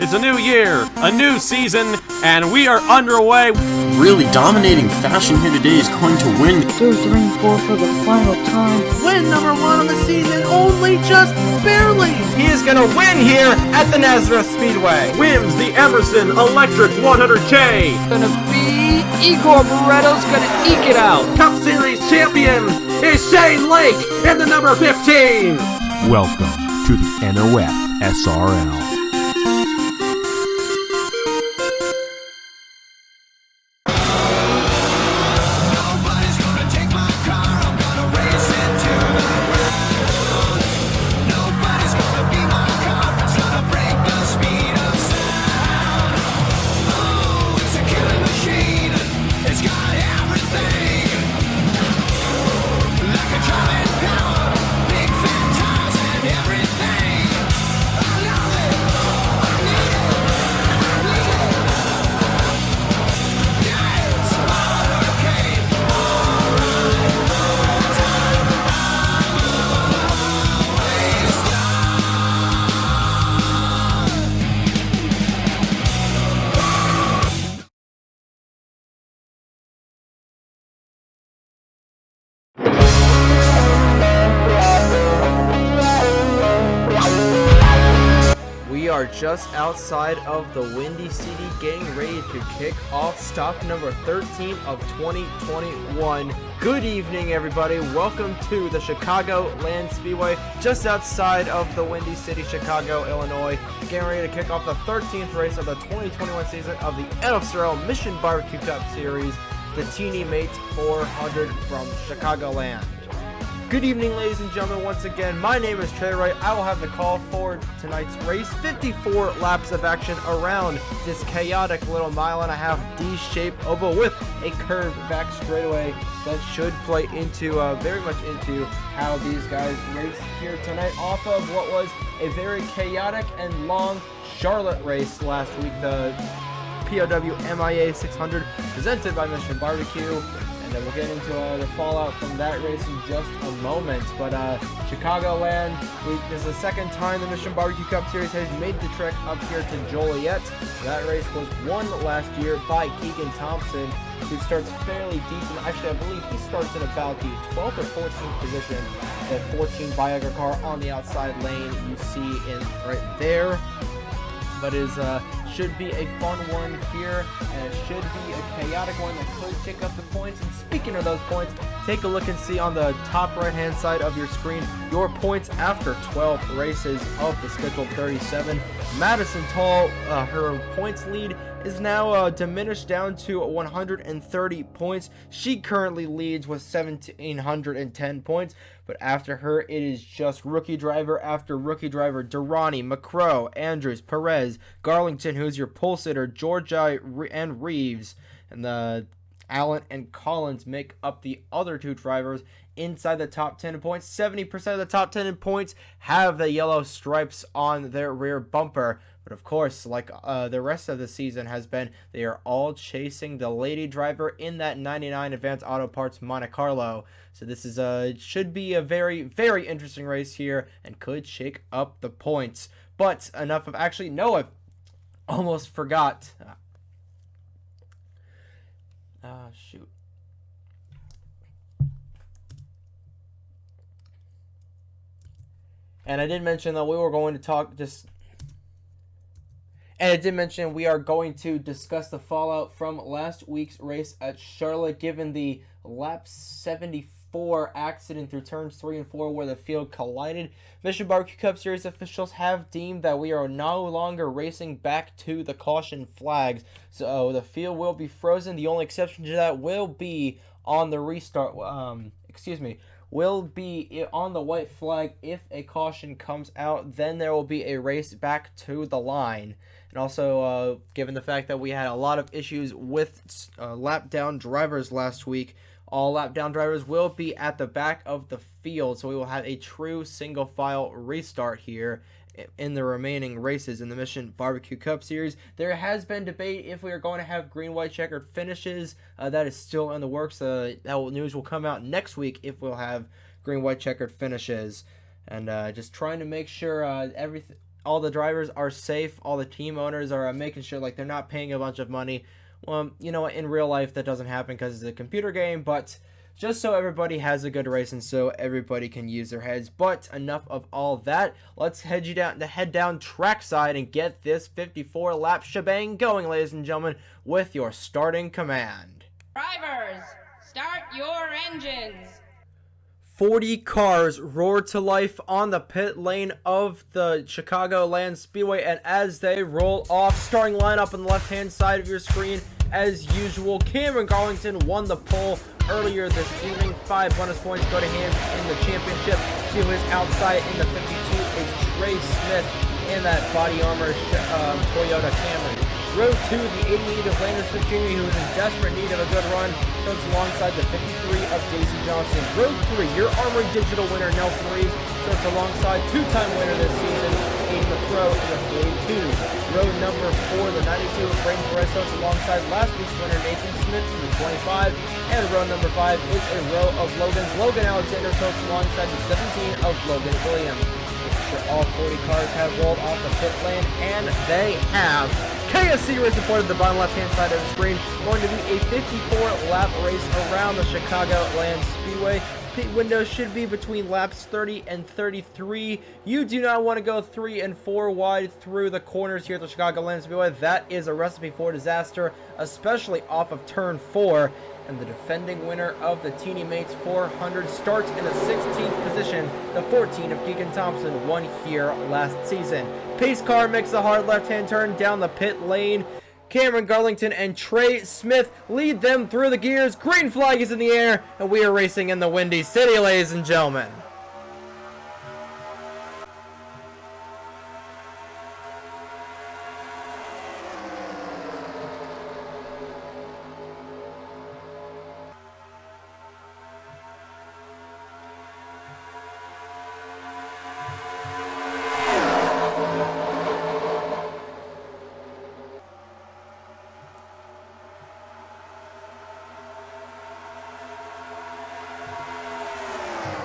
It's a new year, a new season, and we are underway. Really dominating fashion here today is going to win. 2, 3, 4 for the final time. Win number 1 on the season, only just barely. He is going to win here at the Nazareth Speedway. Wins the Emerson Electric 100K. Gonna be Igor Barretto's gonna eke it out. Cup Series champion is Shane Lake in the number 15. Welcome to the NOFSRL. We are just outside of the Windy City, getting ready to kick off stop number 13 of 2021. Good evening, everybody. Welcome to the Chicago Land Speedway, just outside of the Windy City, Chicago, Illinois. Getting ready to kick off the 13th race of the 2021 season of the NOFSRL Mission Barbecue Cup Series, the TeenyMates 400 from Chicagoland. Good evening, ladies and gentlemen. Once again, my name is Trey Wright. I will have the call for tonight's race. 54 laps of action around this chaotic little mile-and-a-half D-shaped oval with a curved back straightaway that should play into very much into how these guys race here tonight off of what was a very chaotic and long Charlotte race last week, the POW MIA 600 presented by Mission Barbecue. And we'll get into the fallout from that race in just a moment. But Chicagoland, this is the second time the Mission Barbecue Cup Series has made the trek up here to Joliet. That race was won last year by Keegan Thompson, who starts fairly deep. And actually, I believe he starts in about the 12th or 14th position. That 14 Viagra car on the outside lane you see in right there. But should be a fun one here, and it should be a chaotic one that could pick up the points. And speaking of those points, take a look and see on the top right hand side of your screen your points after 12 races of the scheduled 37. Madison Tall, her points lead is now diminished down to 130 points. She currently leads with 1,710 points, but after her it is just rookie driver after rookie driver. Durrani, McCrow, Andrews, Perez, Garlington, who's your pole sitter, Georgia, and Reeves, and the Allen and Collins make up the other two drivers inside the top 10 in points. 70% of the top 10 in points have the yellow stripes on their rear bumper. But of course, like the rest of the season has been, they are all chasing the lady driver in that 99 Advanced Auto Parts Monte Carlo. So this is should be a very, very interesting race here and could shake up the points. But enough of, actually, no, I almost forgot. Shoot. And I did mention that we were going to talk just... And I did mention we are going to discuss the fallout from last week's race at Charlotte, given the lap 74 accident through turns 3 and 4 where the field collided. Mission Barbecue Cup Series officials have deemed that we are no longer racing back to the caution flags, so the field will be frozen. The only exception to that will be on the restart. Will be on the white flag. If a caution comes out, then there will be a race back to the line. And also, given the fact that we had a lot of issues with lap down drivers last week, all lap down drivers will be at the back of the field, so we will have a true single file restart here in the remaining races in the Mission Barbecue Cup Series. There has been debate if we are going to have green, white, checkered finishes. That is still in the works. That news will come out next week if we'll have green, white, checkered finishes. And just trying to make sure all the drivers are safe. All the team owners are making sure like they're not paying a bunch of money. Well, you know what? In real life, that doesn't happen because it's a computer game, but just so everybody has a good race and so everybody can use their heads. But enough of all that. Let's head down trackside and get this 54 lap shebang going, ladies and gentlemen, with your starting command. Drivers, start your engines. 40 cars roar to life on the pit lane of the Chicagoland Speedway, and as they roll off, starting lineup on the left-hand side of your screen, as usual, Cameron Garlington won the pole earlier this evening. 5 bonus points go to him in the championship. To his outside in the 52 is Trey Smith in that body armor Toyota Camry. Row 2, the 88 of Landon Smith Jr., who is in desperate need of a good run, starts alongside the 53 of Daisy Johnson. Row 3, your Armory Digital winner, Nelson Reeves, starts alongside two-time winner this season, Aiden McCrow, in the 42. Row number 4, the 92 of Braden Perez, starts alongside last week's winner, Nathan Smith, in the 25. And row number 5 is a row of Logans. Logan Alexander starts alongside the 17 of Logan Williams. All 40 cars have rolled off the pit lane, and they have. KSC Race reported at the bottom left-hand side of the screen, going to be a 54-lap race around the Chicagoland Speedway. Pit windows should be between laps 30 and 33. You do not want to go 3 and 4 wide through the corners here at the Chicagoland Speedway. That is a recipe for disaster, especially off of turn 4. And the defending winner of the TeenyMates 400 starts in the 16th position. The 14 of Keegan Thompson won here last season. Pace car makes a hard left-hand turn down the pit lane. Cameron Garlington and Trey Smith lead them through the gears. Green flag is in the air, and we are racing in the Windy City, ladies and gentlemen.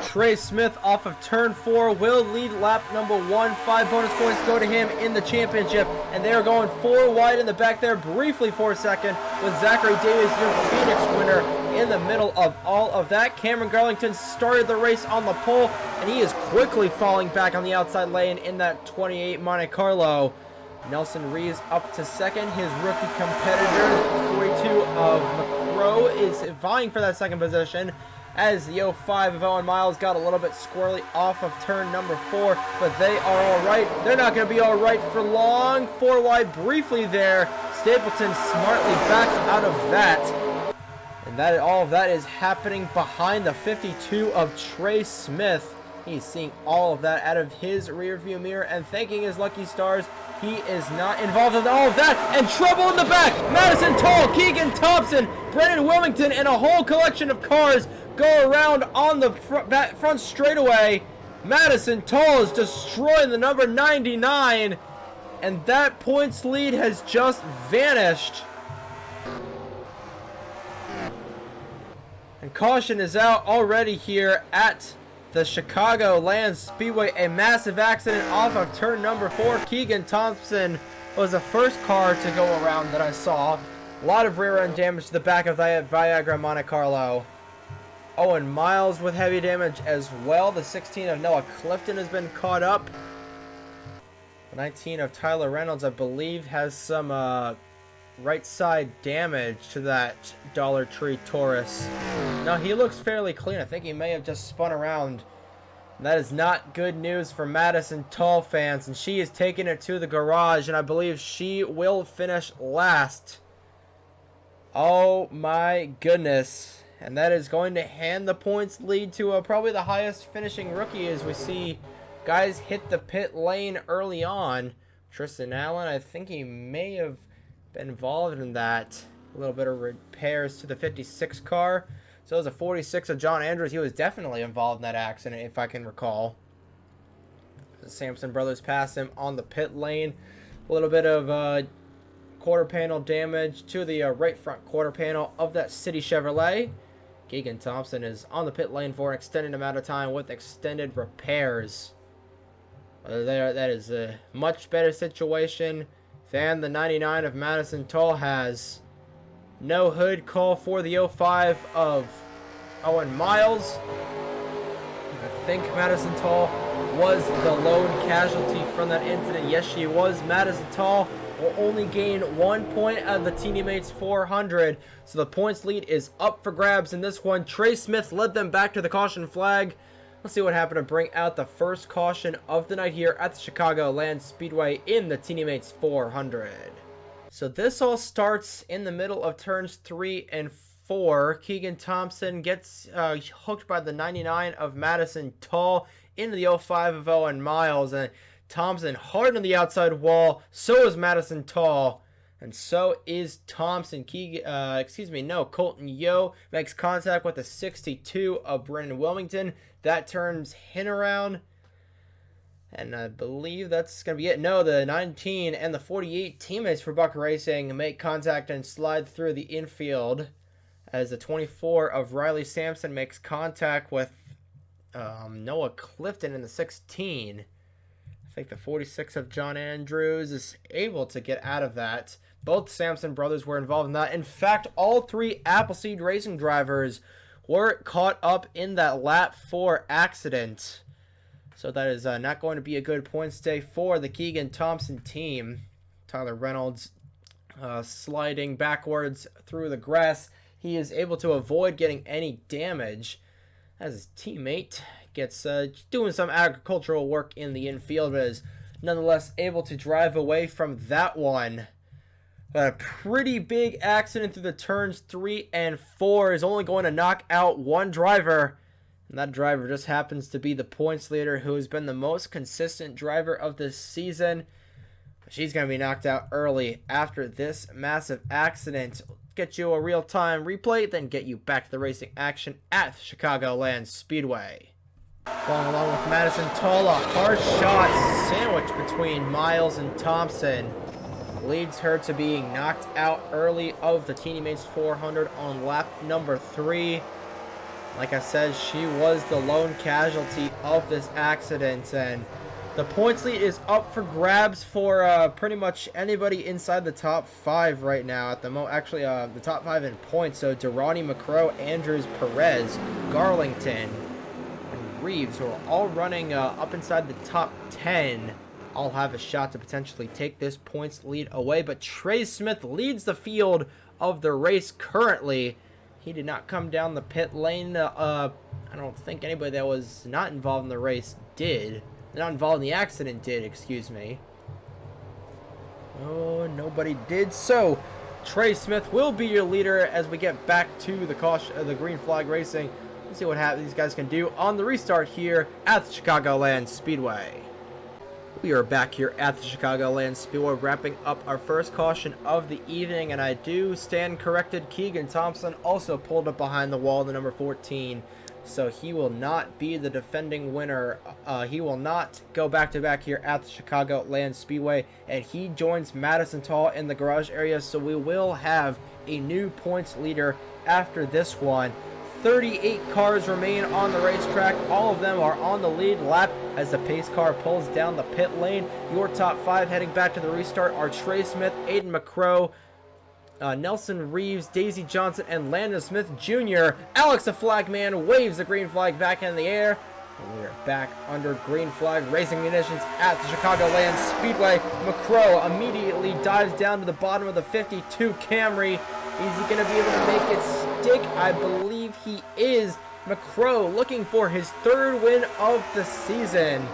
Trey Smith off of turn 4 will lead lap number 1. 5 bonus points go to him in the championship, and they are going 4 wide in the back there briefly for a second, with Zachary Davis, your Phoenix winner, in the middle of all of that. Cameron Garlington started the race on the pole, and he is quickly falling back on the outside lane in that 28 Monte Carlo. Nelson Reeves up to second. His rookie competitor, 42 of McCrow, is vying for that second position, as the 05 of Owen Miles got a little bit squirrely off of turn number 4, but they are all right. They're not going to be all right for long. 4 wide briefly there. Stapleton smartly backs out of that. And all of that is happening behind the 52 of Trey Smith. He's seeing all of that out of his rearview mirror and thanking his lucky stars he is not involved in all of that. And trouble in the back. Madison Toll, Keegan Thompson, Brendan Wilmington, and a whole collection of cars go around on the front straightaway. Madison Toll is destroying the number 99, and that points lead has just vanished. And caution is out already here at the Chicagoland Speedway. A massive accident off of turn number 4. Keegan Thompson was the first car to go around that I saw. A lot of rear end damage to the back of that Viagra Monte Carlo. Owen Miles with heavy damage as well. The 16 of Noah Clifton has been caught up. The 19 of Tyler Reynolds, I believe, has some right side damage to that Dollar Tree Taurus. Now, he looks fairly clean. I think he may have just spun around. And that is not good news for Madison Toll fans. And she is taking it to the garage, and I believe she will finish last. Oh my goodness. And that is going to hand the points lead to probably the highest finishing rookie, as we see guys hit the pit lane early on. Tristan Allen, I think he may have been involved in that. A little bit of repairs to the 56 car. So it was a 46 of John Andrews. He was definitely involved in that accident, if I can recall. The Sampson brothers pass him on the pit lane. A little bit of quarter panel damage to the right front quarter panel of that City Chevrolet. Keegan Thompson is on the pit lane for an extended amount of time with extended repairs. That is a much better situation than the 99 of Madison Toll has. No hood call for the 05 of Owen Miles. I think Madison Toll was the lone casualty from that incident. Yes, she was. Madison Toll will only gain 1 point out of the TeenyMates 400. So the points lead is up for grabs in this one. Trey Smith led them back to the caution flag. Let's see what happened to bring out the first caution of the night here at the Chicagoland Speedway in the TeenyMates 400. So this all starts in the middle of turns 3 and 4. Keegan Thompson gets hooked by the 99 of Madison Toll into the 05 of Owen Miles, and Thompson hard on the outside wall. So is Madison Toll, and so is Thompson. Colton Yo makes contact with the 62 of Brennan Wilmington. That turns him around. And I believe that's going to be it. No, the 19 and the 48 teammates for Buck Racing make contact and slide through the infield as the 24 of Riley Sampson makes contact with Noah Clifton in the 16. I think the 46 of John Andrews is able to get out of that. Both Sampson brothers were involved in that. In fact, all three Appleseed Racing drivers were caught up in that lap 4 accident. So that is not going to be a good points day for the Keegan Thompson team. Tyler Reynolds sliding backwards through the grass. He is able to avoid getting any damage as his teammate gets doing some agricultural work in the infield, but is nonetheless able to drive away from that one. But a pretty big accident through the turns 3 and 4 is only going to knock out one driver. And that driver just happens to be the points leader, who has been the most consistent driver of this season. She's going to be knocked out early after this massive accident. Get you a real-time replay, then get you back to the racing action at Chicagoland Speedway. Following along with Madison Toll, a hard shot sandwiched between Miles and Thompson leads her to being knocked out early of the TeenyMates 400 on lap number 3. Like I said, she was the lone casualty of this accident, and the points lead is up for grabs for pretty much anybody inside the top 5 right now. At the the top 5 in points. So Durrani, McCrow, Andrews, Perez, Garlington, and Reeves, who are all running up inside the top 10, all have a shot to potentially take this points lead away. But Trey Smith leads the field of the race currently. He did not come down the pit lane. I don't think anybody that was not involved in the race did. Not involved in the accident did, excuse me. Oh, nobody did. So, Trey Smith will be your leader as we get back to the green flag racing. Let's see what these guys can do on the restart here at the Chicagoland Speedway. We are back here at the Chicagoland Speedway, wrapping up our first caution of the evening, and I do stand corrected. Keegan Thompson also pulled up behind the wall, the number 14, so he will not be the defending winner. He will not go back-to-back here at the Chicagoland Speedway, and he joins Madison Toll in the garage area, so we will have a new points leader after this one. 38 cars remain on the racetrack. All of them are on the lead lap as the pace car pulls down the pit lane. Your top 5 heading back to the restart are Trey Smith, Aiden McCrow, Nelson Reeves, Daisy Johnson, and Landon Smith Jr. Alex the Flagman waves the green flag back in the air. And we are back under green flag racing conditions at the Chicagoland Speedway. McCrow immediately dives down to the bottom of the 52 Camry. Is he going to be able to make it stick? I believe he is. McCrow looking for his 3rd win of the season.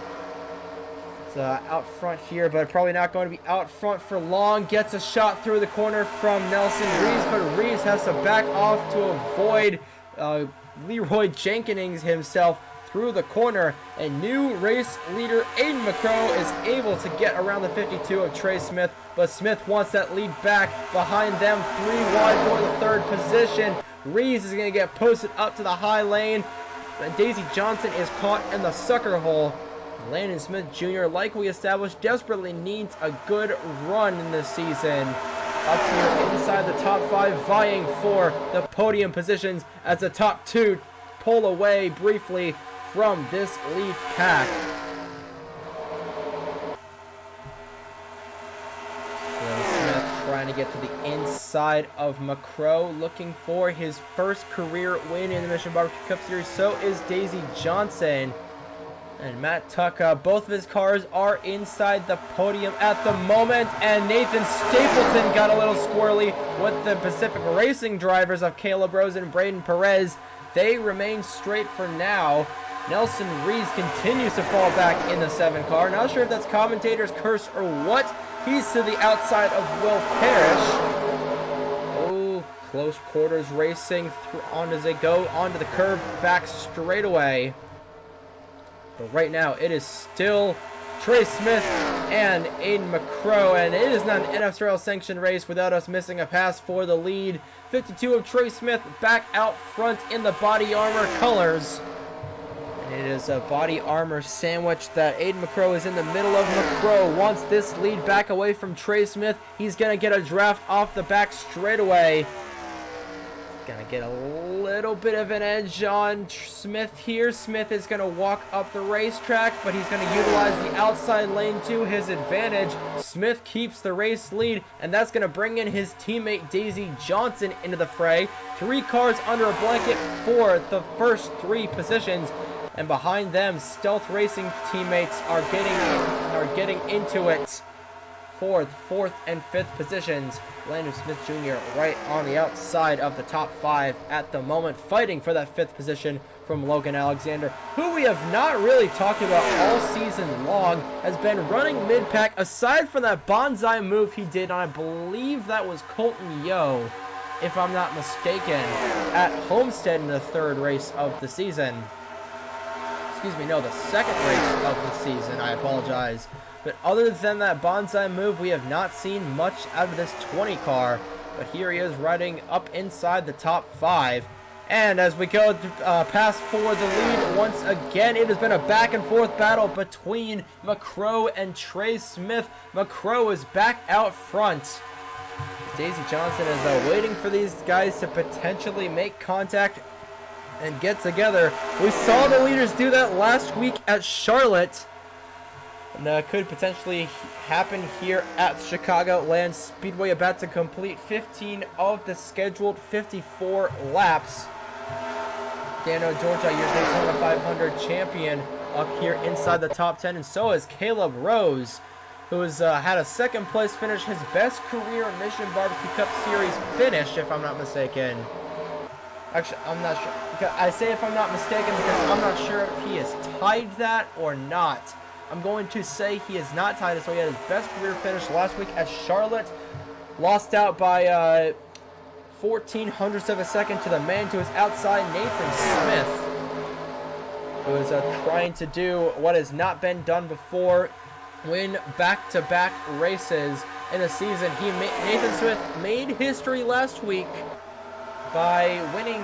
It's out front here, but probably not going to be out front for long. Gets a shot through the corner from Nelson Reeves, but Reeves has to back off to avoid Leroy Jenkins himself through the corner, and new race leader Aiden McCrow is able to get around the 52 of Trey Smith, but Smith wants that lead back. Behind them, 3 wide for the 3rd position. Reeves is going to get posted up to the high lane, and Daisy Johnson is caught in the sucker hole. Landon Smith Jr., like we established, desperately needs a good run in this season. Up here inside the top 5, vying for the podium positions as the top 2 pull away briefly from this lead pack. trying to get to the inside of McCrow, looking for his first career win in the Mission Barbecue Cup Series. So is Daisy Johnson. And Matt Tucka, both of his cars are inside the podium at the moment. And Nathan Stapleton got a little squirrely with the Pacific Racing drivers of Caleb Rose and Braden Perez. They remain straight for now. Nelson Rees continues to fall back in the 7 car. Not sure if that's commentator's curse or what. He's to the outside of Will Parrish. Oh, close quarters racing on as they go onto the curb back straightaway. But right now, it is still Trey Smith and Aiden McCrow, and it is not an NOFSRL sanctioned race without us missing a pass for the lead. 52 of Trey Smith back out front in the body armor colors. And it is a body armor sandwich that Aiden McCrow is in the middle of. McCrow wants this lead back away from Trey Smith. He's going to get a draft off the back straightaway. Gonna get a little bit of an edge on Smith here. Smith is gonna walk up the racetrack, but he's gonna utilize the outside lane to his advantage. Smith keeps the race lead, and that's gonna bring in his teammate Daisy Johnson into the fray. 3 cars under a blanket for the first 3 positions, and behind them, Stealth Racing teammates are getting into it. 4th and 5th positions. Landon Smith Jr. right on the outside of the top 5 at the moment, fighting for that 5th position from Logan Alexander, who we have not really talked about all season long, has been running mid-pack, aside from that bonsai move he did on, I believe that was Colton Yo, if I'm not mistaken, at Homestead in the 3rd race of the season. Excuse me, no, the 2nd race of the season, I apologize. But other than that bonsai move, we have not seen much out of this 20 car. But here he is riding up inside the top 5. And as we go past for the lead, once again, it has been a back and forth battle between McCrow and Trey Smith. McCrow is back out front. Daisy Johnson is waiting for these guys to potentially make contact and get together. We saw the leaders do that last week at Charlotte. And could potentially happen here at Chicagoland Speedway, about to complete 15 of the scheduled 54 laps. Dano Georgia, your Daytona 500 champion, up here inside the top 10, and so is Caleb Rose, who has had a 2nd place finish, his best career Mission Barbecue Cup Series finish, if I'm not mistaken. Actually, I'm not sure. I say if I'm not mistaken because I'm not sure if he has tied that or not. I'm going to say he is not tied, so he had his best career finish last week at Charlotte. Lost out by 0.14 of a second to the man to his outside, Nathan Smith, who is trying to do what has not been done before, win back-to-back races in a season. Nathan Smith made history last week by winning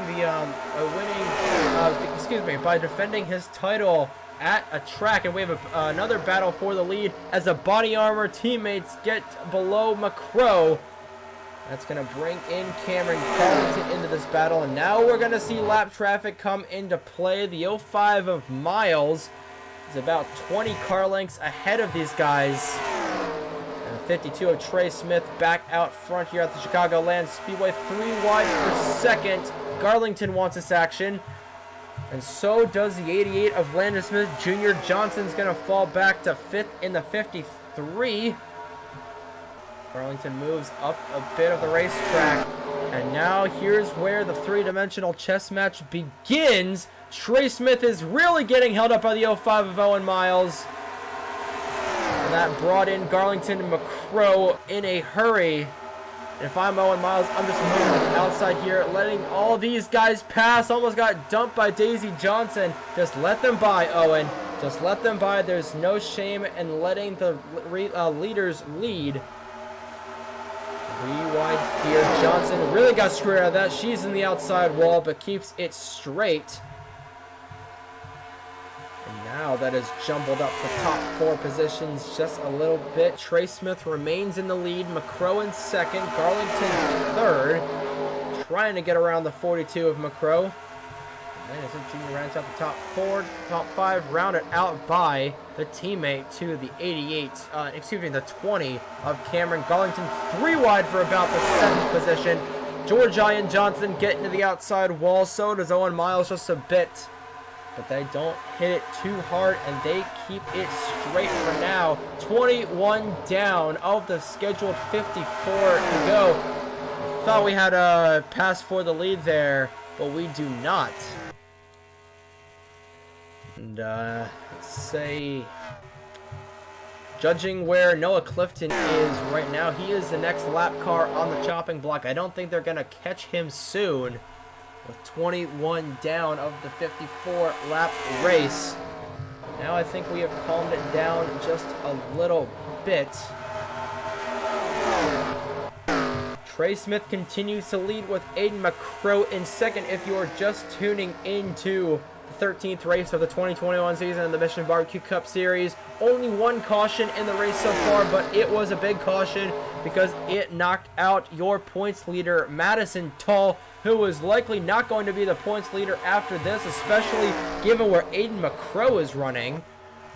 by defending his title at a track, and we have another battle for the lead as the body armor teammates get below McCrow. That's going to bring in Cameron Carlton into this battle, and now we're going to see lap traffic come into play. The 05 of Miles is about 20 car lengths ahead of these guys. And 52 of Trey Smith back out front here at the Chicagoland Speedway. 3 wide for 2nd. Garlington wants this action. And so does the 88 of Landon Smith Jr. Johnson's going to fall back to 5th in the 53. Garlington moves up a bit of the racetrack. And now here's where the 3-dimensional chess match begins. Trey Smith is really getting held up by the 05 of Owen Miles. And that brought in Garlington and McCrow in a hurry. If I'm Owen Miles, I'm just moving outside here, letting all these guys pass. Almost got dumped by Daisy Johnson. Just let them by, Owen. Just let them by. There's no shame in letting the leaders lead. 3 wide here. Johnson really got screwed out of that. She's in the outside wall, but keeps it straight. And now that is jumbled up the top 4 positions just a little bit. Trey Smith remains in the lead. McCrow in 2nd. Garlington 3rd. Trying to get around the 42 of McCrow. Landis Jr. rounds out the top 4, top 5, rounded out by the teammate to the 20 of Cameron Garlington. 3 wide for about the 7th position. George Ian Johnson getting to the outside wall. So does Owen Miles just a bit. But they don't hit it too hard, and they keep it straight for now. 21 down of the scheduled 54 to go. Thought we had a pass for the lead there, but we do not. And let's say, judging where Noah Clifton is right now, he is the next lap car on the chopping block. I don't think they're going to catch him soon. With 21 down of the 54 lap race. Now I think we have calmed it down just a little bit. Trey Smith continues to lead with Aiden McCrow in second. If you're just tuning into the 13th race of the 2021 season in the Mission Barbecue Cup Series, only 1 caution in the race so far, but it was a big caution because it knocked out your points leader, Madison Tull, who was likely not going to be the points leader after this, especially given where Aiden McCrow is running.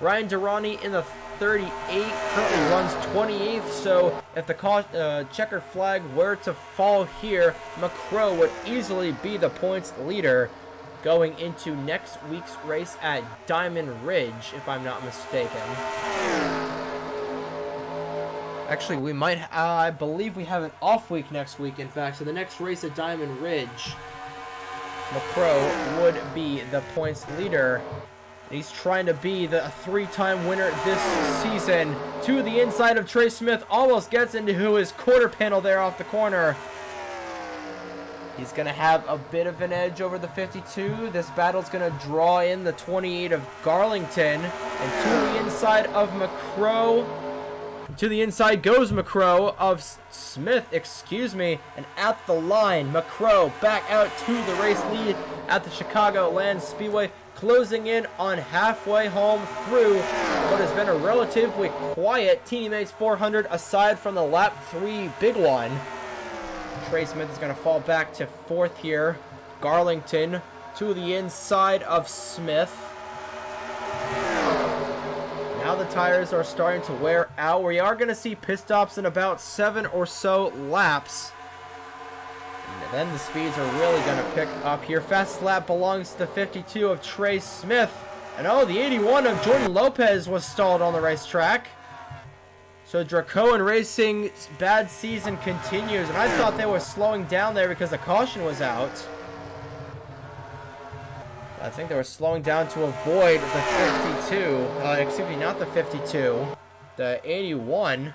Ryan Durrani in the 38 currently runs 28th, so if the checkered flag were to fall here, McCrow would easily be the points leader going into next week's race at Diamond Ridge, if I'm not mistaken. Actually, we might, I believe we have an off week next week, in fact, so the next race at Diamond Ridge, McCrow would be the points leader. He's trying to be the 3-time winner this season. To the inside of Trey Smith, almost gets into his quarter panel there off the corner. He's going to have a bit of an edge over the 52. This battle's going to draw in the 28 of Garlington. And to the inside of McCrow. To the inside goes McCrow of Smith, and at the line, McCrow back out to the race lead at the Chicagoland Speedway, closing in on halfway home through what has been a relatively quiet TeenyMates 400 aside from the lap 3 big one. Trey Smith is going to fall back to 4th here. Garlington to the inside of Smith. Now the tires are starting to wear out. We are going to see pit stops in about 7 or so laps. And then the speeds are really going to pick up here. Fastest lap belongs to the 52 of Trey Smith. And oh, the 81 of Jordan Lopez was stalled on the racetrack. So Dracoan Racing's bad season continues. And I thought they were slowing down there because the caution was out. I think they were slowing down to avoid the 52. Not the 52. The 81.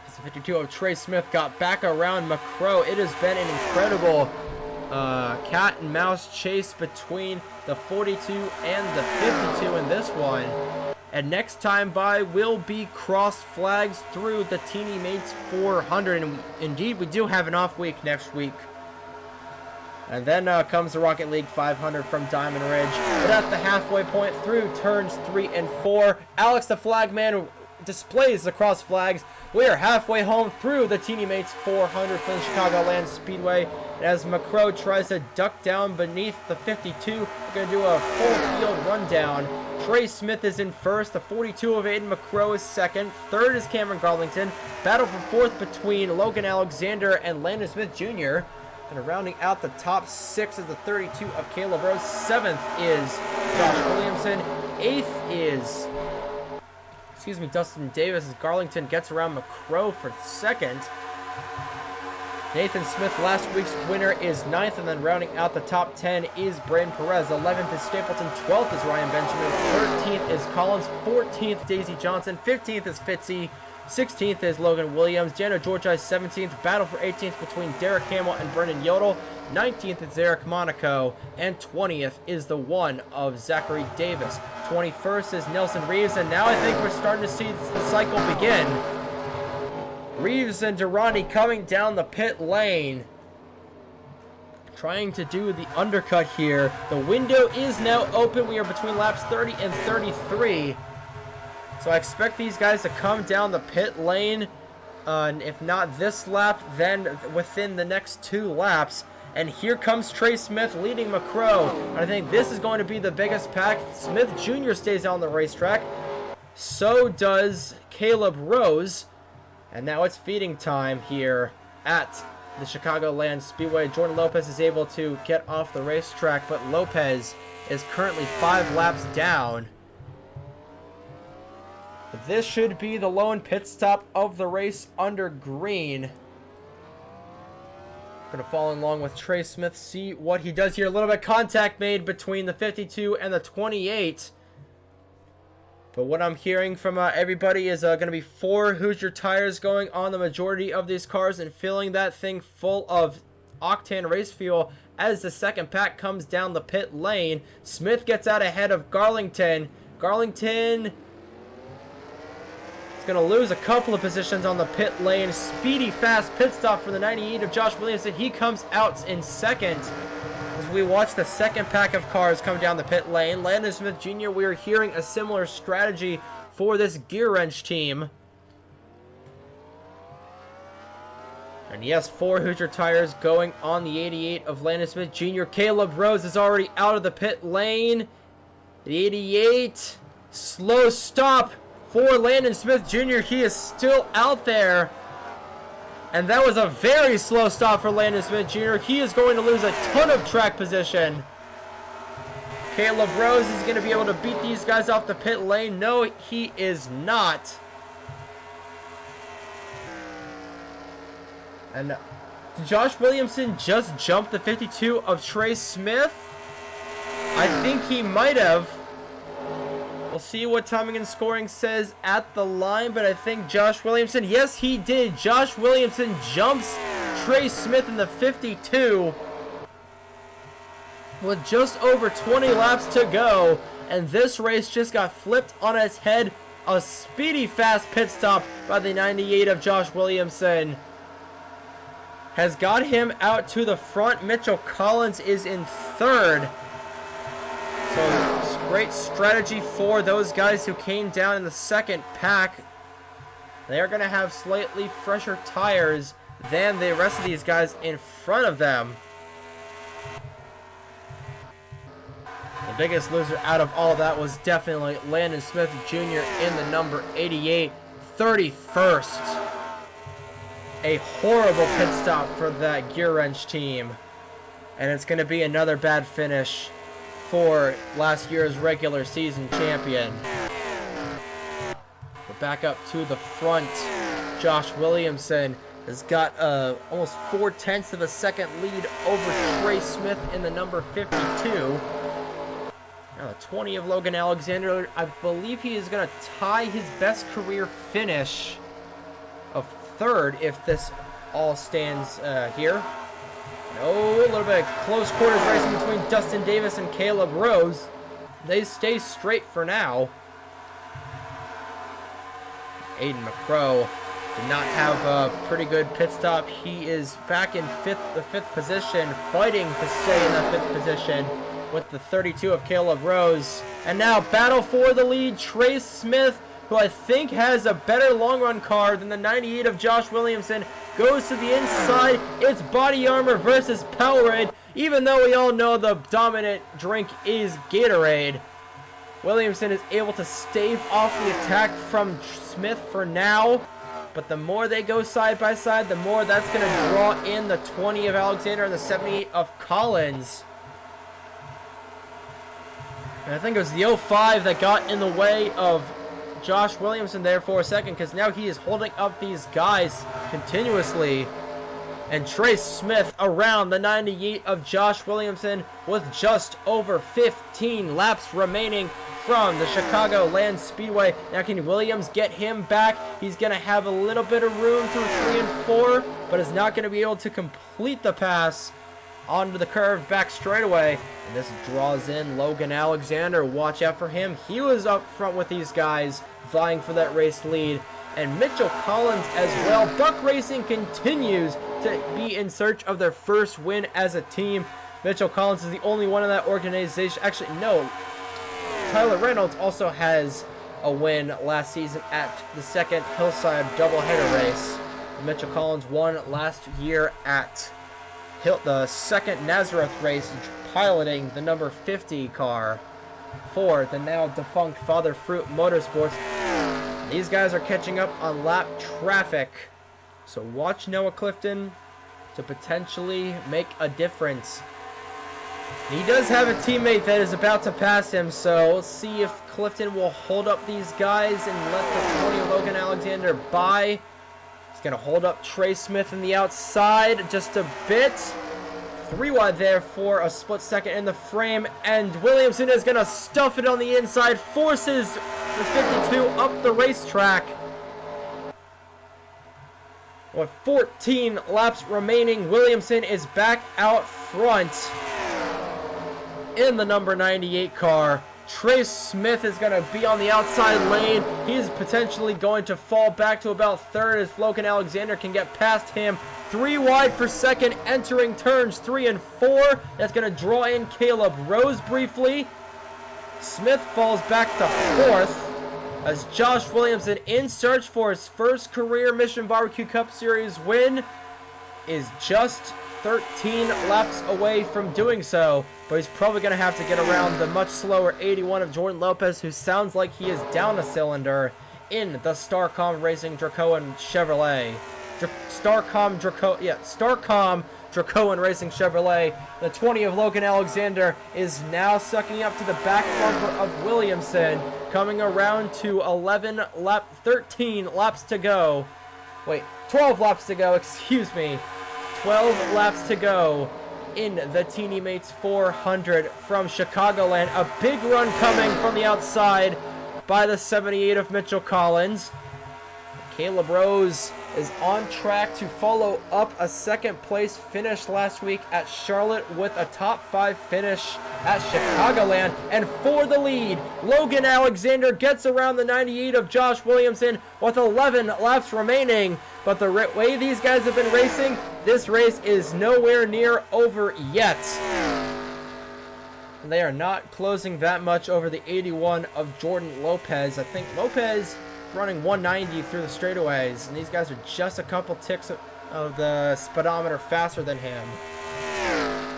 The 52 of Trey Smith got back around McCrow. It has been an incredible cat and mouse chase between the 42 and the 52 in this one. And next time by will be crossed flags through the TeenyMates 400. And indeed, we do have an off week next week. And then comes the Rocket League 500 from Diamond Ridge. But at the halfway point through turns 3 and 4, Alex the Flagman displays the cross flags. We are halfway home through the TeenyMates 400 from the Chicagoland Speedway. And as McCrow tries to duck down beneath the 52, we're going to do a full field rundown. Trey Smith is in first. The 42 of Aiden McCrow is second. Third is Cameron Garlington. Battle for fourth between Logan Alexander and Landon Smith Jr. And rounding out the top 6 is the 32 of Caleb Rose. 7th is Josh Williamson. 8th is, Dustin Davis as Garlington gets around McCrow for second. Nathan Smith, last week's winner, is 9th, and then rounding out the top 10 is Braden Perez. 11th is Stapleton. 12th is Ryan Benjamin. 13th is Collins. 14th, Daisy Johnson. 15th is Fitzy. 16th is Logan Williams. Jano Georgi 17th. Battle for 18th between Derek Hamill and Brendan Yodel. 19th is Eric Monaco. And 20th is the one of Zachary Davis. 21st is Nelson Reeves. And now I think we're starting to see the cycle begin. Reeves and Durrani coming down the pit lane. Trying to do the undercut here. The window is now open. We are between laps 30 and 33. So I expect these guys to come down the pit lane, if not this lap, then within the next 2 laps. And here comes Trey Smith leading McCrow. I think this is going to be the biggest pack. Smith Jr. stays on the racetrack. So does Caleb Rose. And now it's feeding time here at the Chicagoland Speedway. Jordan Lopez is able to get off the racetrack, but Lopez is currently 5 laps down. This should be the lone pit stop of the race under green. Going to follow along with Trey Smith, see what he does here. A little bit of contact made between the 52 and the 28. But what I'm hearing from everybody is going to be 4 Hoosier tires going on the majority of these cars and filling that thing full of octane race fuel as the second pack comes down the pit lane. Smith gets out ahead of Garlington. Garlington going to lose a couple of positions on the pit lane. Speedy, fast pit stop for the 98 of Josh Williamson. He comes out in second as we watch the second pack of cars come down the pit lane. Landon Smith Jr., we are hearing a similar strategy for this gear wrench team. And yes, 4 Hoosier tires going on the 88 of Landon Smith Jr. Caleb Rose is already out of the pit lane. The 88, slow stop for Landon Smith Jr. He is still out there. And that was a very slow stop for Landon Smith Jr. He is going to lose a ton of track position. Caleb Rose is going to be able to beat these guys off the pit lane. No, he is not. And Josh Williamson just jumped the 52 of Trey Smith. I think he might have. We'll see what timing and scoring says at the line, but I think Josh Williamson, yes, he did. Josh Williamson jumps Trey Smith in the 52 with just over 20 laps to go, and this race just got flipped on its head. A speedy, fast pit stop by the 98 of Josh Williamson has got him out to the front. Mitchell Collins is in third. So great strategy for those guys who came down in the second pack. They are going to have slightly fresher tires than the rest of these guys in front of them. The biggest loser out of all of that was definitely Landon Smith Jr. in the number 88, 31st. A horrible pit stop for that gear wrench team. And it's going to be another bad finish for last year's regular season champion. We're back up to the front. Josh Williamson has got almost 0.4 of a second lead over Trey Smith in the number 52. Now the 20 of Logan Alexander, I believe he is going to tie his best career finish of third if this all stands here. Oh, a little bit of close quarters racing between Dustin Davis and Caleb Rose. They stay straight for now. Aiden McCrow did not have a pretty good pit stop. He is back in the fifth position, fighting to stay in that 5th position with the 32 of Caleb Rose. And now battle for the lead. Trey Smith, who I think has a better long run car than the 98 of Josh Williamson, goes to the inside. It's Body Armor versus Powerade, even though we all know the dominant drink is Gatorade. Williamson is able to stave off the attack from Smith for now, but the more they go side by side, the more that's going to draw in the 20 of Alexander and the 78 of Collins. And I think it was the 05 that got in the way of Josh Williamson there for a second, because now he is holding up these guys continuously. And Trey Smith around the 98 of Josh Williamson with just over 15 laps remaining from the Chicagoland Speedway. Now can Williams get him back? He's going to have a little bit of room through 3 and 4, but is not going to be able to complete the pass onto the curve back straightaway. And this draws in Logan Alexander. Watch out for him. He was up front with these guys vying for that race lead. And Mitchell Collins as well. Buck Racing continues to be in search of their first win as a team. Mitchell Collins is the only one in that organization. Actually, no. Tyler Reynolds also has a win last season at the second Hillside doubleheader race. Mitchell Collins won last year at the second Nazareth race, piloting the number 50 car for the now defunct Father Fruit Motorsports. These guys are catching up on lap traffic, so watch Noah Clifton to potentially make a difference. He does have a teammate that is about to pass him, so let's see if Clifton will hold up these guys and let the 20 Logan Alexander by. He's going to hold up Trey Smith on the outside just a bit. 3 wide there for a split second in the frame, and Williamson is going to stuff it on the inside, forces the 52 up the racetrack. With 14 laps remaining, Williamson is back out front in the number 98 car. Trey Smith is going to be on the outside lane. He's potentially going to fall back to about third as Logan Alexander can get past him. 3 wide for second, entering turns 3 and 4. That's going to draw in Caleb Rose briefly. Smith falls back to fourth as Josh Williamson, in search for his first career Mission Barbecue Cup Series win, is just 13 laps away from doing so, but he's probably going to have to get around the much slower 81 of Jordan Lopez, who sounds like he is down a cylinder in the Starcom Racing Dracoan Chevrolet. Starcom Dracoan Racing Chevrolet. The 20 of Logan Alexander is now sucking up to the back bumper of Williamson, coming around to 13 laps to go. Wait, 12 laps to go, excuse me. 12 laps to go in the TeenyMates 400 from Chicagoland. A big run coming from the outside by the 78 of Mitchell Collins. Caleb Rose is on track to follow up a second place finish last week at Charlotte with a top 5 finish at Chicagoland. And for the lead, Logan Alexander gets around the 98 of Josh Williamson with 11 laps remaining. But the way these guys have been racing, this race is nowhere near over yet. And they are not closing that much over the 81 of Jordan Lopez. I think Lopez running 190 through the straightaways, and these guys are just a couple ticks of the speedometer faster than him.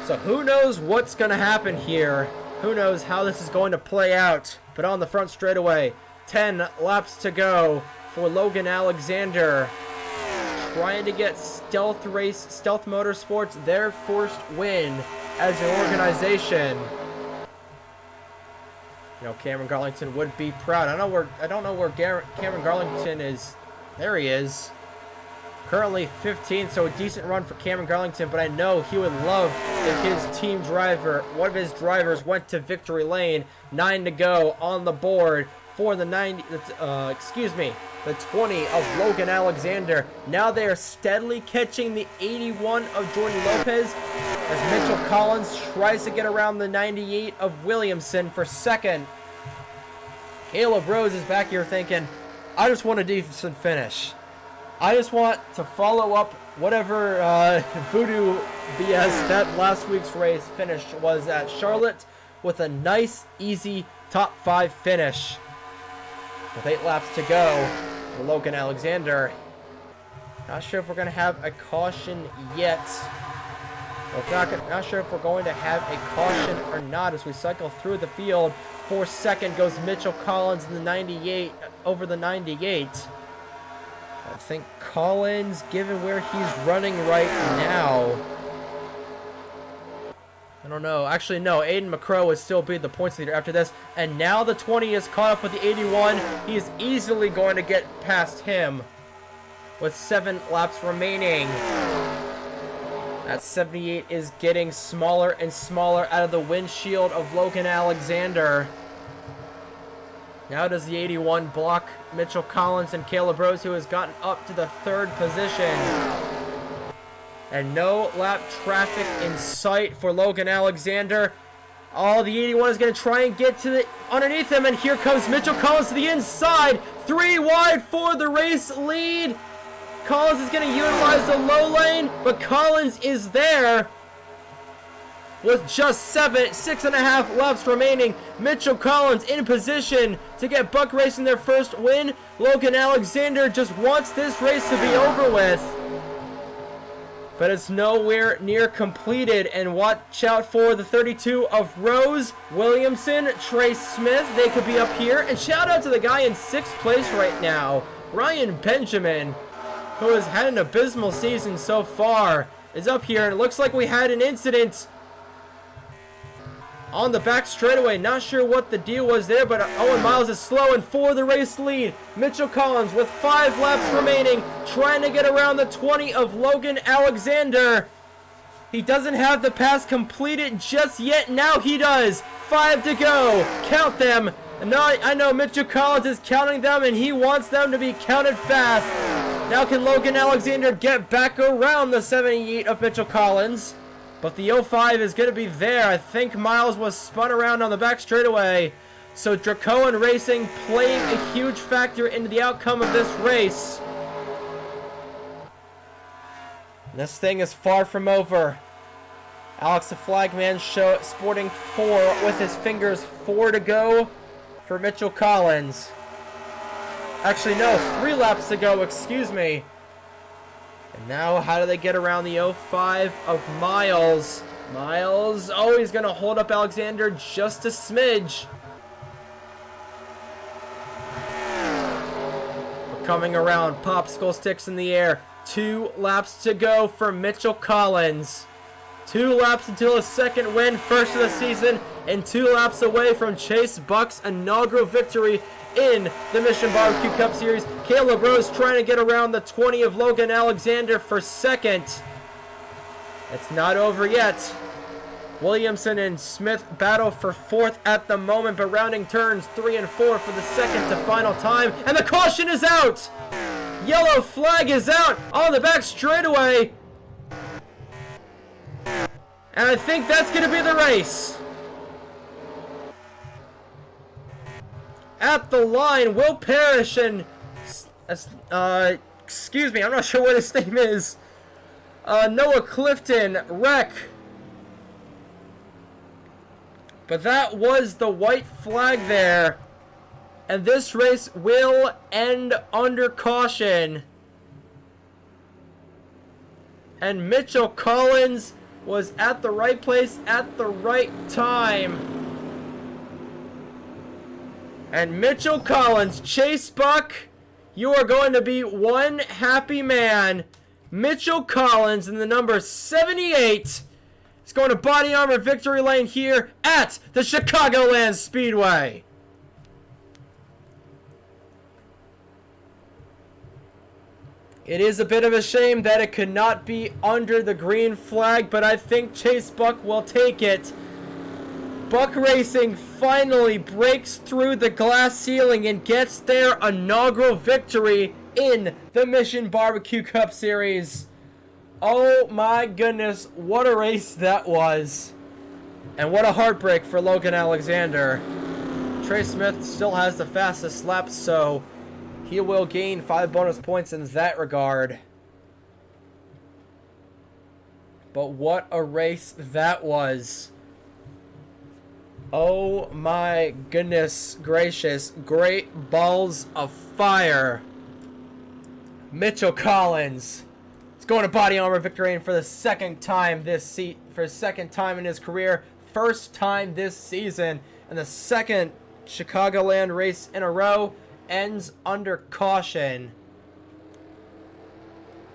So who knows what's going to happen here? Who knows how this is going to play out? But on the front straightaway, 10 laps to go for Logan Alexander, trying to get Stealth Motorsports their first win as an organization. You know, Cameron Garlington would be proud. I don't know where Cameron Garlington is. There he is. Currently 15th, so a decent run for Cameron Garlington, but I know he would love if his team driver, one of his drivers, went to victory lane. 9 to go on the board for the 20 of Logan Alexander. Now they are steadily catching the 81 of Jordan Lopez as Mitchell Collins tries to get around the 98 of Williamson for second. Caleb Rose is back here thinking, I just want a decent finish. I just want to follow up whatever voodoo BS that last week's race finish was at Charlotte with a nice, easy top 5 finish. With 8 laps to go for Logan Alexander. Not sure if we're going to have a caution yet. Not sure if we're going to have a caution or not as we cycle through the field. For second goes Mitchell Collins in the 98 over the 98. I think Collins, given where he's running right now, I don't know. Actually, no. Aiden McCrow would still be the points leader after this. And now the 20 is caught up with the 81. He is easily going to get past him with 7 laps remaining. That 78 is getting smaller and smaller out of the windshield of Logan Alexander. Now does the 81 block Mitchell Collins and Caleb Rose, who has gotten up to the 3rd position. And no lap traffic in sight for Logan Alexander. Oh, the 81 is going to try and get to the underneath him, and here comes Mitchell Collins to the inside. 3 wide for the race lead. Collins is going to utilize the low lane, but Collins is there with just 6.5 laps remaining. Mitchell Collins in position to get Buck Racing their first win. Logan Alexander just wants this race to be over with. but it's nowhere near completed. And watch out for the 32 of Rose, Williamson, Trey Smith. They could be up here. And shout out to the guy in 6th place right now, Ryan Benjamin, who has had an abysmal season so far, is up here. And it looks like we had an incident on the back straightaway. Not sure what the deal was there, but Owen Miles is slow, and for the race lead, Mitchell Collins with 5 laps remaining, trying to get around the 20 of Logan Alexander. He doesn't have the pass completed just yet. Now he does. 5 to go. Count them. And now I know Mitchell Collins is counting them, and he wants them to be counted fast. Now can Logan Alexander get back around the 78 of Mitchell Collins? But the 05 is going to be there. I think Miles was spun around on the back straightaway. So Dracoan Racing playing a huge factor into the outcome of this race. This thing is far from over. Alex the Flagman sporting 4 with his fingers. 4 to go for Mitchell Collins. Actually, no, 3 laps to go, excuse me. And now, how do they get around the 05 of Miles? Miles, oh, he's going to hold up Alexander just a smidge. We're coming around, popsicle sticks in the air. 2 laps to go for Mitchell Collins. 2 laps until his second win, first of the season, and 2 laps away from Chase Buck's inaugural victory in the Mission Barbecue Cup Series. Caleb Rose trying to get around the 20 of Logan Alexander for second. It's not over yet. Williamson and Smith battle for 4th at the moment, but rounding turns 3 and 4 for the second to final time. And the caution is out! Yellow flag is out on the back straightaway. And I think that's going to be the race. At the line, Will Parrish and, excuse me, I'm not sure what his name is. Noah Clifton wreck. But that was the white flag there. And this race will end under caution. And Mitchell Collins was at the right place at the right time. And Mitchell Collins, Chase Buck, you are going to be one happy man. Mitchell Collins in the number 78 is going to body armor victory lane here at the Chicagoland Speedway. It is a bit of a shame that it could not be under the green flag, but I think Chase Buck will take it. Buck Racing finally breaks through the glass ceiling and gets their inaugural victory in the Mission Barbecue Cup Series. Oh my goodness, what a race that was. And what a heartbreak for Logan Alexander. Trey Smith still has the fastest lap, so he will gain 5 bonus points in that regard. But what a race that was. Oh my goodness gracious. Great balls of fire. Mitchell Collins is going to body armor victory lane for the second time in his career. First time this season, and the second Chicagoland race in a row. Ends under caution.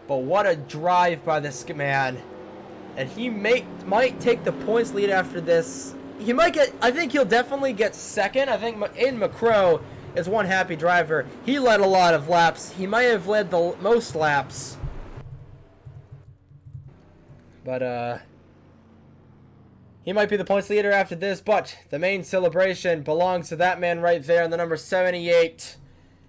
But what a drive by this man. And he might take the points lead after this. He might get, I think he'll definitely get second. I think Aiden McCrow is one happy driver. He led a lot of laps. He might have led the most laps. But he might be the points leader after this, but the main celebration belongs to that man right there in the number 78.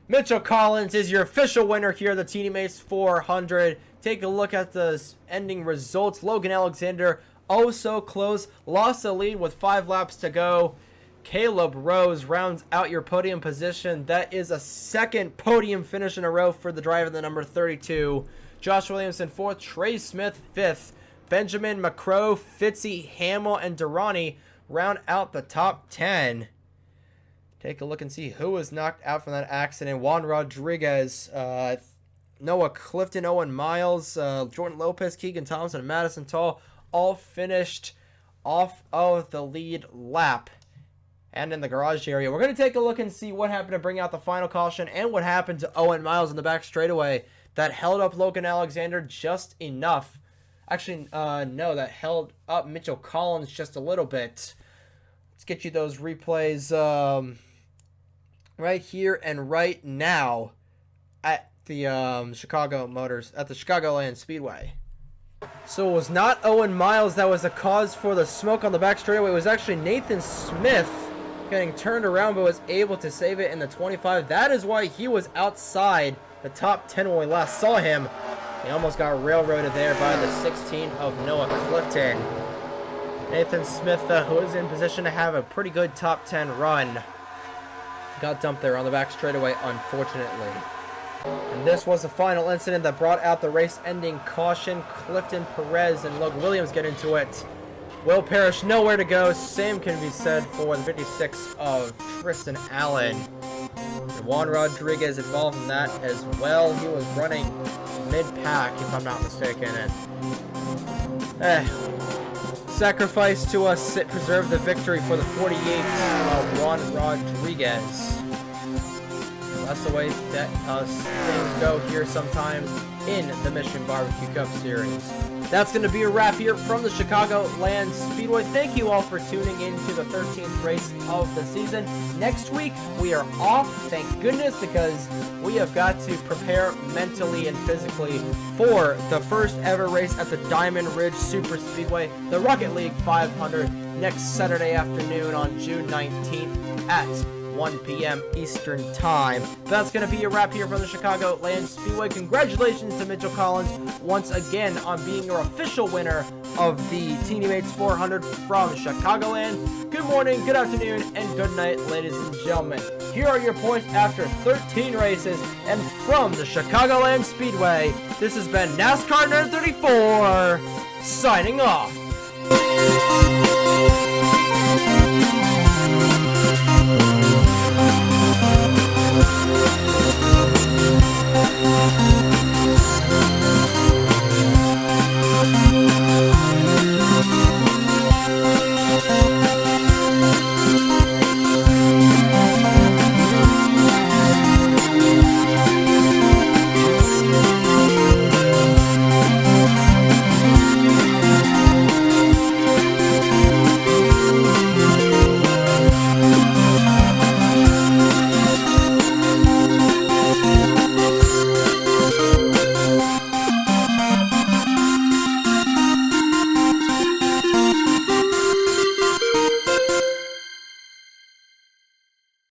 Mitchell Collins is your official winner here at the TeenyMates 400. Take a look at the ending results. Logan Alexander, oh so close, lost the lead with 5 laps to go. Caleb Rose rounds out your podium position. That is a second podium finish in a row for the driver, the number 32. Josh Williamson 4th, Trey Smith 5th. Benjamin, McCrow, Fitzy, Hamill, and Durrani round out the top 10. Take a look and see who was knocked out from that accident. Juan Rodriguez Noah Clifton, Owen Miles, Jordan Lopez, Keegan Thompson, and Madison Tall all finished off of the lead lap and in the garage area. We're going to take a look and see what happened to bring out the final caution and what happened to Owen Miles in the back straightaway that held up Logan Alexander just enough. Actually, no, that held up Mitchell Collins just a little bit. Let's get you those replays right here and right now at the Chicagoland Speedway. So it was not Owen Miles that was the cause for the smoke on the back straightaway. It was actually Nathan Smith getting turned around but was able to save it in the 25. That is why he was outside the top 10 when we last saw him. He almost got railroaded there by the 16 of Noah Clifton. Nathan Smith, who is in position to have a pretty good top 10 run, got dumped there on the back straightaway, unfortunately. And this was the final incident that brought out the race-ending caution. Clifton, Perez, and Logan Williams get into it. Will Parrish nowhere to go. Same can be said for the 56 of Tristan Allen. And Juan Rodriguez involved in that as well. He was running mid-pack, if I'm not mistaken. And sacrifice to us preserved the victory for the 48 of Juan Rodriguez. That's the way that things go here sometimes in the Mission Barbecue Cup Series. That's going to be a wrap here from the Chicagoland Speedway. Thank you all for tuning in to the 13th race of the season. Next week, we are off, thank goodness, because we have got to prepare mentally and physically for the first ever race at the Diamond Ridge Super Speedway, the Rocket League 500, next Saturday afternoon on June 19th at 1 p.m. Eastern Time. That's going to be a wrap here from the Chicagoland Speedway. Congratulations to Mitchell Collins once again on being your official winner of the TeenyMates 400 from Chicagoland. Good morning, good afternoon, and good night, ladies and gentlemen. Here are your points after 13 races, and from the Chicagoland Speedway, this has been NASCAR Nerd 34, signing off.